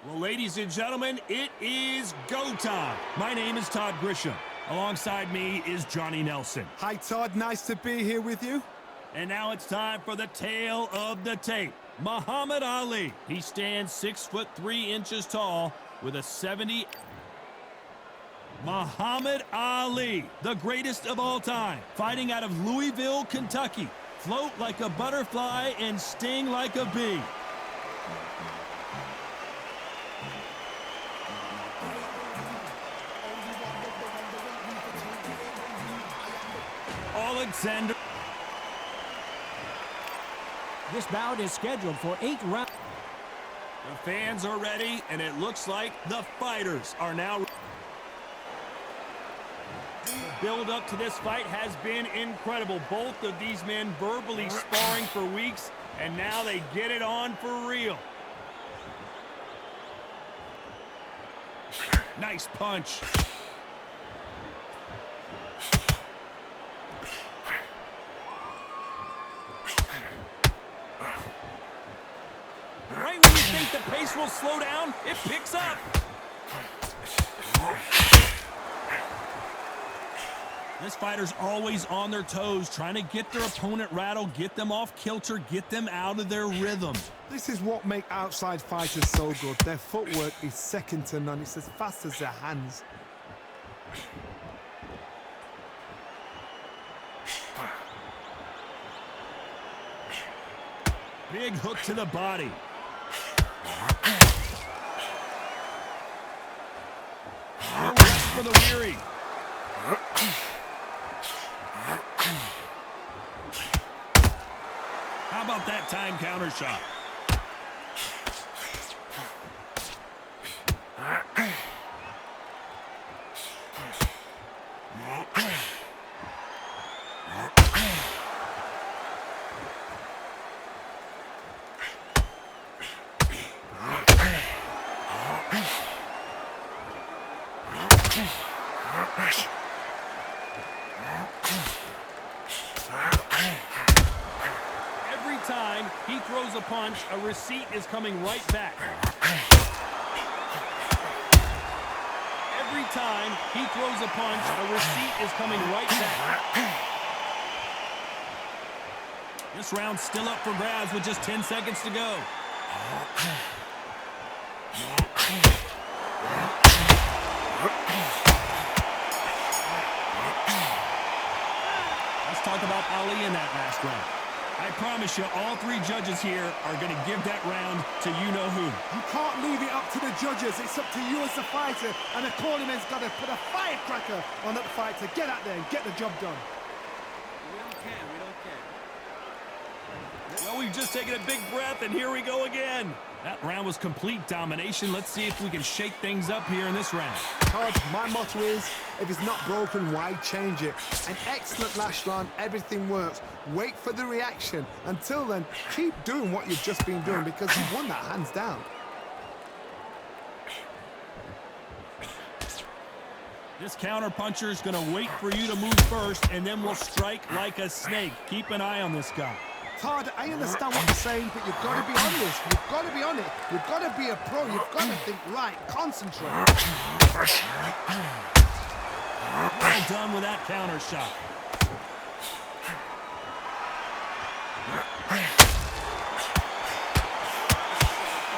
Well, ladies and gentlemen, it is go time. My name is Todd Grisham. Alongside me is Johnny Nelson. Hi, Todd. Nice to be here with you. And now it's time for the tale of the tape. Muhammad Ali. He stands 6'3" tall with a 70. Muhammad Ali, the greatest of all time, fighting out of Louisville, Kentucky. Float like a butterfly and sting like a bee. Oleksandr. This bout is scheduled for 8 rounds. The fans are ready, and it looks like the fighters are now ready. The build up to this fight has been incredible. Both of these men verbally sparring for weeks, and now they get it on for real. Nice punch. Right when you think the pace will slow down, it picks up. This fighter's always on their toes, trying to get their opponent rattled, get them off kilter, get them out of their rhythm. This is what makes outside fighters so good. Their footwork is second to none. It's as fast as their hands. Big hook to the body. No rest for the weary. How about that time counter shot? Every time he throws a punch, a receipt is coming right back. Every time he throws a punch, a receipt is coming right back. This round's still up for grabs with just 10 seconds to go. Let's talk about Ali in that last round. I promise you, all three judges here are going to give that round to you-know-who. You can't leave it up to the judges. It's up to you as the fighter, and the cornerman's got to put a firecracker on that fight to get out there and get the job done. We don't care. Well, we've just taken a big breath, and here we go again. That round was complete domination. Let's see if we can shake things up here in this round. Todd, my motto is, if it's not broken, why change it? An excellent last round, everything works. Wait for the reaction. Until then, keep doing what you've just been doing because you won that hands down. This counter-puncher is going to wait for you to move first, and then will strike like a snake. Keep an eye on this guy. Todd, I understand what you're saying, but you've got to be honest. You've got to be on it. You've got to be a pro. You've got to think right. Concentrate. Well done with that counter shot.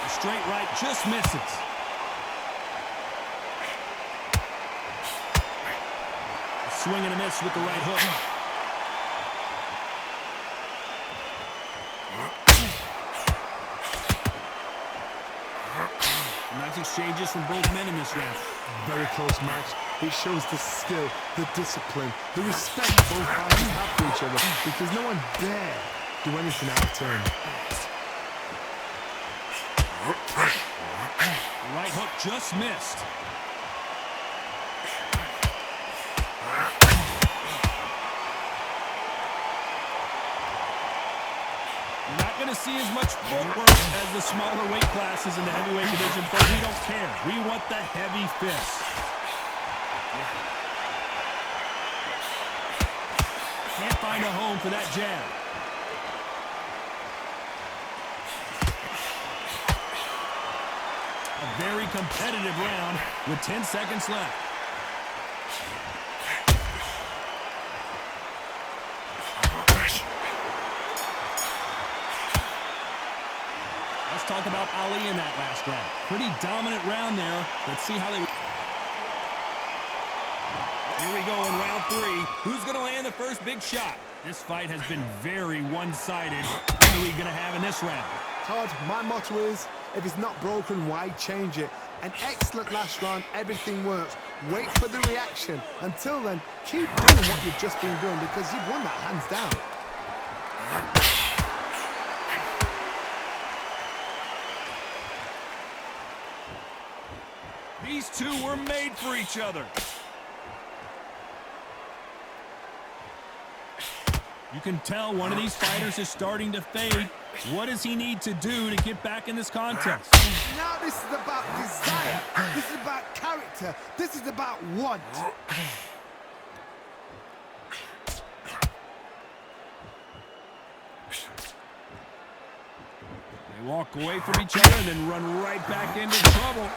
The straight right just misses. A swing and a miss with the right hook. Nice exchanges from both men in this round. Very close match. It shows the skill, the discipline, the respect both parties have for each other because no one dare do anything out of turn. Right hook just missed. You're not going to see as much footwork as the smaller weight classes in the heavyweight division, but we don't care. We want the heavy fists. Can't find a home for that jab. A very competitive round with 10 seconds left. Let's talk about Ali in that last round. Pretty dominant round there. Let's see how they... Here we go in round 3. Who's going to land the first big shot? This fight has been very one-sided. What are we going to have in this round? Todd, my motto is, if it's not broken, why change it? An excellent last round, everything works. Wait for the reaction. Until then, keep doing what you've just been doing because you've won that hands down. These two were made for each other. You can tell one of these fighters is starting to fade. What does he need to do to get back in this contest? Now this is about desire. This is about character. This is about want. They walk away from each other and then run right back into trouble.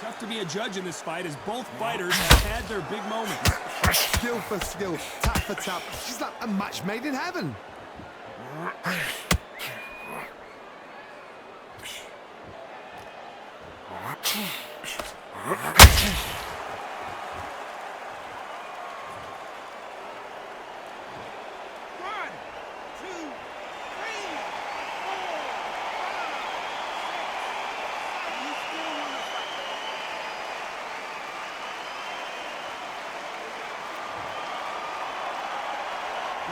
Tough to be a judge in this fight as both fighters have had their big moments. Skill for skill, tap for tap. She's like a match made in heaven.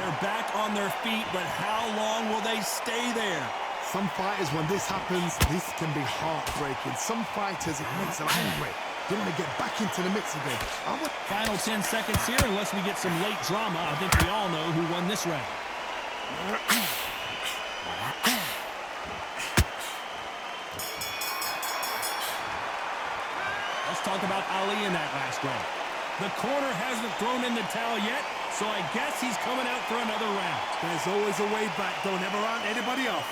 They're back on their feet, but how long will they stay there? Some fighters, when this happens, this can be heartbreaking. Some fighters, it makes them angry. They want to get back into the mix again. Final 10 seconds here, unless we get some late drama. I think we all know who won this round. Let's talk about Ali in that last round. The corner hasn't thrown in the towel yet, so I guess he's coming out for another round. There's always a way back. Don't ever round anybody off.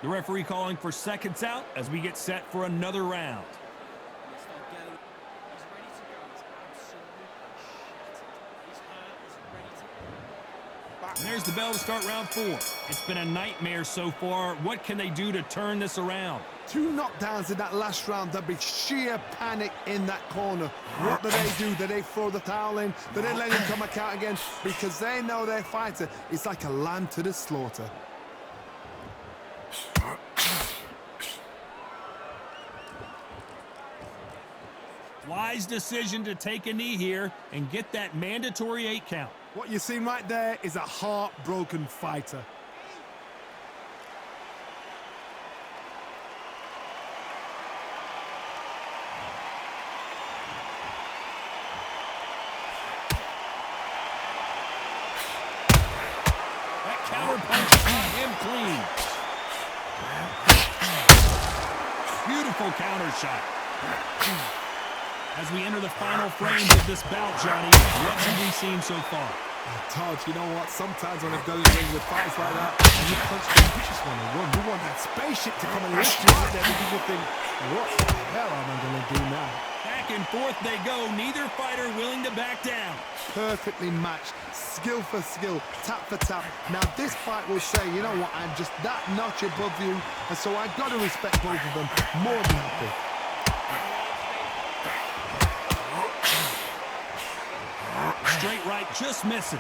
The referee calling for seconds out as we get set for another round. And there's the bell to start round 4. It's been a nightmare so far. What can they do to turn this around? 2 knockdowns in that last round. There'll be sheer panic in that corner. What do they do? Do they throw the towel in? Do they let him come back out again? Because they know their fighter is like a lamb to the slaughter. Wise decision to take a knee here and get that mandatory 8 count. What you're seeing right there is a heartbroken fighter. That counter punch caught him clean. Beautiful counter shot. As we enter the final frames of this bout, Johnny, what have we seen so far? Todd, you know what? Sometimes when I've done things with fights like that, and you punch them, you just want to run. You want that spaceship to come and lift you out there because you think, what the hell am I going to do now? Back and forth they go, neither fighter willing to back down. Perfectly matched, skill for skill, tap for tap. Now this fight will say, you know what, I'm just that notch above you, and so I've got to respect both of them more than happy. Straight right just misses.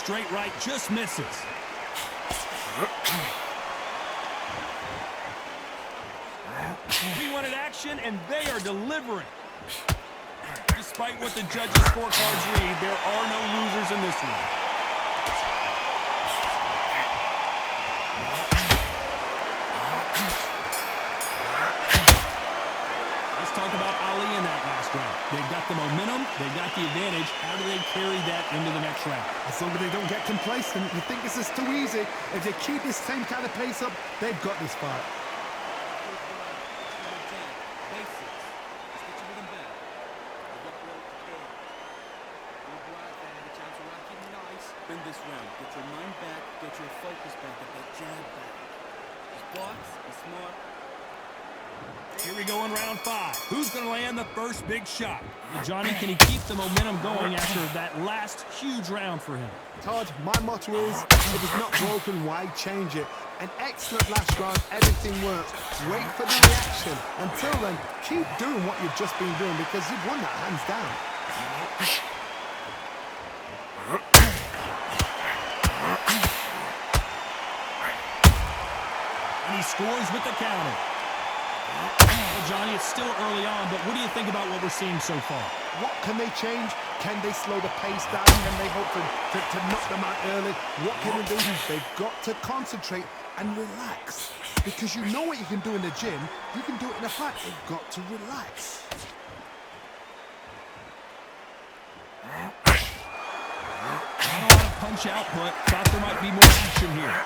straight right just misses. We wanted action, and they are delivering. Despite what the judges' scorecards read, there are no losers in this one. Let's talk about Ali in that last round. They've got the momentum, they've got the advantage. How do they carry that into the next round? As long as they don't get complacent, you think this is too easy. If they keep this same kind of pace up, they've got this fight. Win this round. Get your mind back, get your focus back, get that jab back. Just box, be smart. Here we go in round 5. Who's going to land the first big shot? Johnny, can he keep the momentum going after that last huge round for him? Todd, my motto is, if it's not broken, why change it? An excellent last round, everything works. Wait for the reaction. Until then, keep doing what you've just been doing because you've won that hands down. And he scores with the counter. Well, Johnny, it's still early on, but what do you think about what we're seeing so far? What can they change? Can they slow the pace down? Can they hope to knock them out early? What can they do? They've got to concentrate and relax. Because you know what you can do in the gym, you can do it in a fight. They've got to relax. Not a lot of punch output. Thought there might be more action here.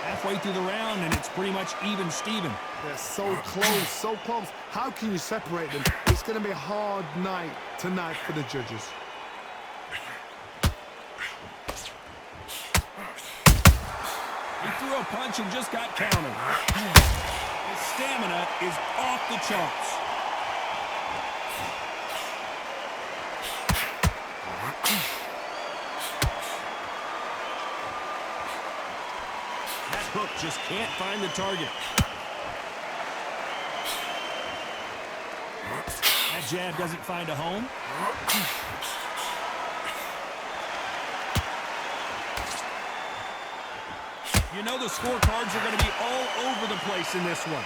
Halfway through the round, and it's pretty much even Steven. They're so close, so close. How can you separate them? It's going to be a hard night tonight for the judges. He threw a punch and just got countered. His stamina is off the charts. That hook just can't find the target. That jab doesn't find a home. You know the scorecards are going to be all over the place in this one.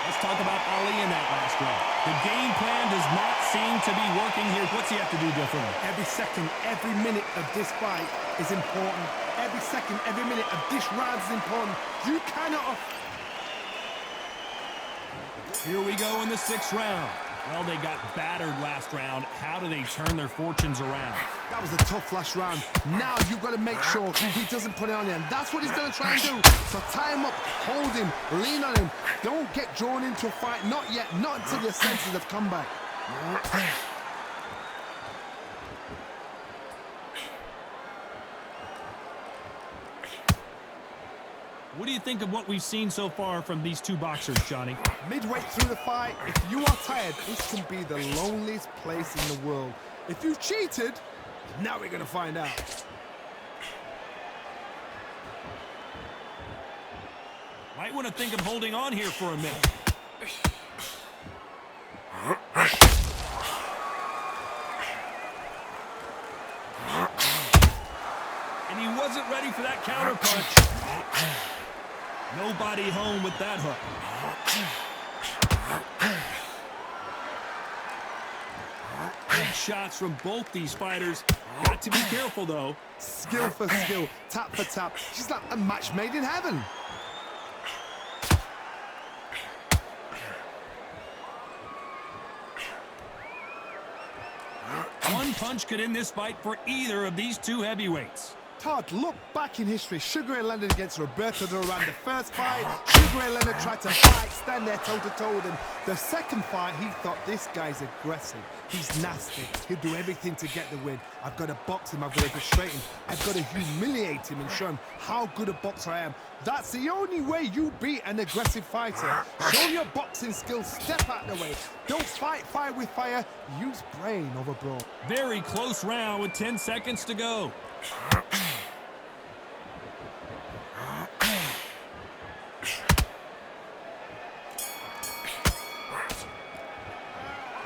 Let's talk about Ali in that last round. The game plan does not seem to be working here. What's he have to do differently? Every second, every minute of this fight is important. Every second, every minute of this round is important. You cannot... Here we go in the 6th round. Well, they got battered last round. How do they turn their fortunes around? That was a tough last round. Now you've got to make sure he doesn't put it on you. And that's what he's going to try and do. So tie him up, hold him, lean on him. Don't get drawn into a fight. Not yet. Not until your senses have come back. What do you think of what we've seen so far from these two boxers, Johnny? Midway through the fight, if you are tired, this can be the loneliest place in the world. If you cheated, now we're going to find out. Might want to think of holding on here for a minute. And he wasn't ready for that counter punch. Nobody home with that hook. Big shots from both these fighters. Got to be careful, though. Skill for skill, tap for tap. She's like a match made in heaven. One punch could end this fight for either of these two heavyweights. Todd, look back in history. Sugar Ray Leonard against Roberto Duran. The first fight, Sugar Ray Leonard tried to fight, stand there toe-to-toe with him. The second fight, he thought, this guy's aggressive. He's nasty. He'll do everything to get the win. I've got to box him. I've got to frustrate him. I've got to humiliate him and show him how good a boxer I am. That's the only way you beat an aggressive fighter. Show your boxing skills. Step out of the way. Don't fight fire with fire. Use brain over brawn. Very close round with 10 seconds to go.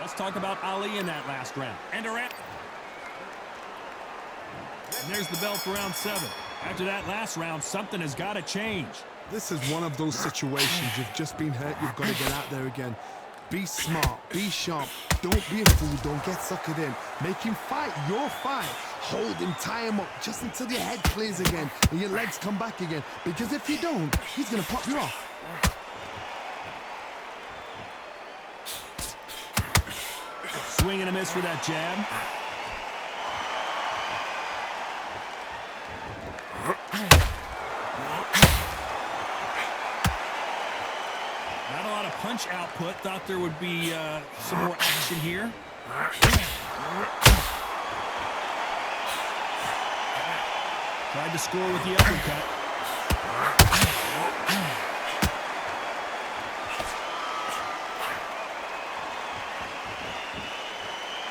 Let's talk about Ali in that last round. And there's the bell for round 7. After that last round, something has got to change. This is one of those situations. You've just been hurt. You've got to get out there again. Be smart. Be sharp. Don't be a fool. Don't get suckered in. Make him fight your fight. Hold him, tie him up just until your head clears again and your legs come back again. Because if you don't, he's going to pop you off. Swing and a miss for that jab. Not a lot of punch output. Thought there would be some more action here. Tried to score with the uppercut.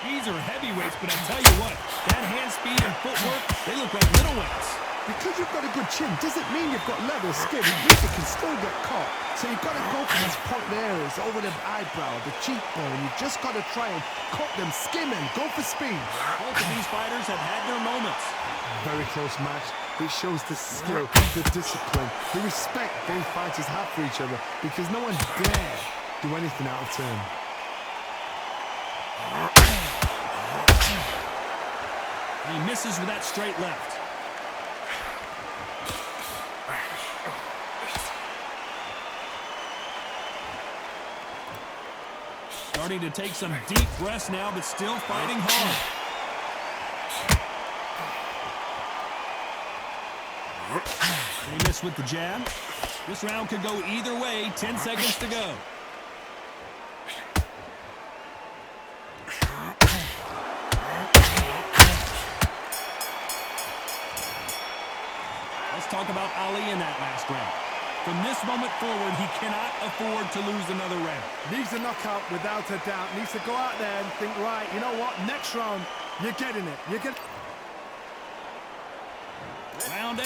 These are heavyweights, but I tell you what, that hand speed and footwork, they look like middleweights. Because you've got a good chin doesn't mean you've got level skin. You can still get caught. So you've got to go for these point areas, over the eyebrow, the cheekbone. You've just got to try and cut them, skim them, go for speed. Both of these fighters have had their moments. Very close match. It shows the skill, the discipline, the respect both fighters have for each other, because no one dare do anything out of turn. He misses with that straight left. Starting to take some deep breaths now, but still fighting hard. He missed with the jab. This round could go either way. 10 seconds to go. Let's talk about Ali in that last round. From this moment forward, he cannot afford to lose another round. Needs a knockout without a doubt. Needs to go out there and think, right, you know what, next round, you're getting it. You're getting. Round 8,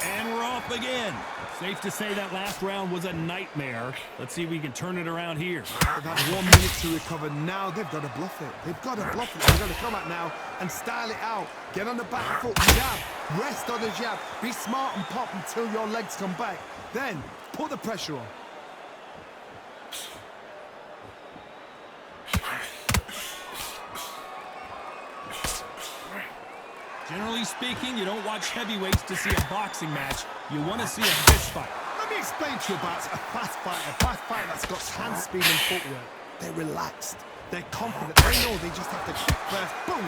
and we're off again. Safe to say that last round was a nightmare. Let's see if we can turn it around here. They've had 1 minute to recover. Now they've got to bluff it. They've got to bluff it. They've got to come out now and style it out. Get on the back foot, jab, rest on the jab. Be smart and pop until your legs come back. Then put the pressure on. Generally speaking, you don't watch heavyweights to see a boxing match. You want to see a fist fight. Let me explain to you about a fast fight that's got hand speed and footwork. They're relaxed. They're confident. They know they just have to kick first. Boom!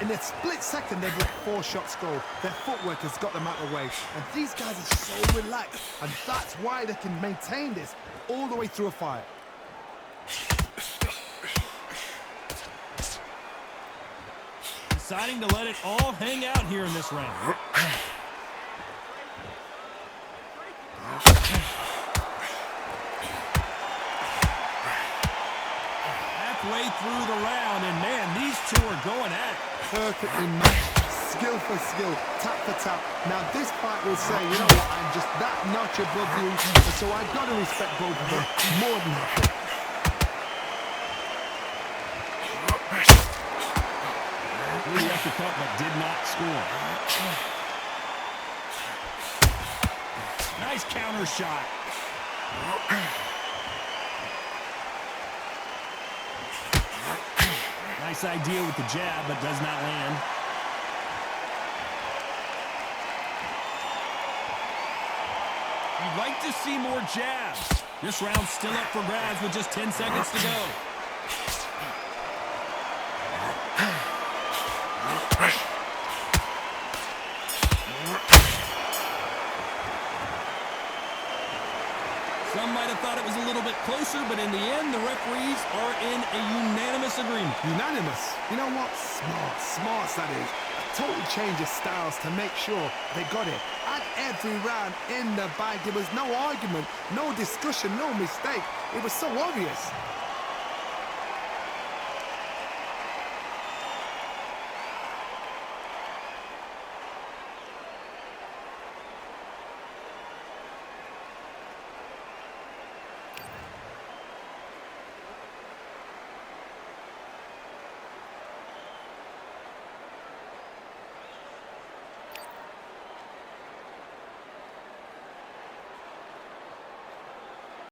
In a split second, they've let 4 shots go. Their footwork has got them out of the way. And these guys are so relaxed. And that's why they can maintain this all the way through a fight. Deciding to let it all hang out here in this round. Halfway through the round, and man, these two are going at it. Perfectly matched, skill for skill, tap for tap. Now this fight will say, you know what, I'm just that notch above you, so I've got to respect both of them more than that. Really uppercut, but did not score. Nice counter shot. Nice idea with the jab, but does not land. You'd like to see more jabs. This round's still up for grabs with just 10 seconds to go. might have thought it was a little bit closer, but in the end, the referees are in a unanimous agreement. Unanimous. You know what? Smart. Smarts, that is. A total change of styles to make sure they got it. And every round in the bag, there was no argument, no discussion, no mistake. It was so obvious.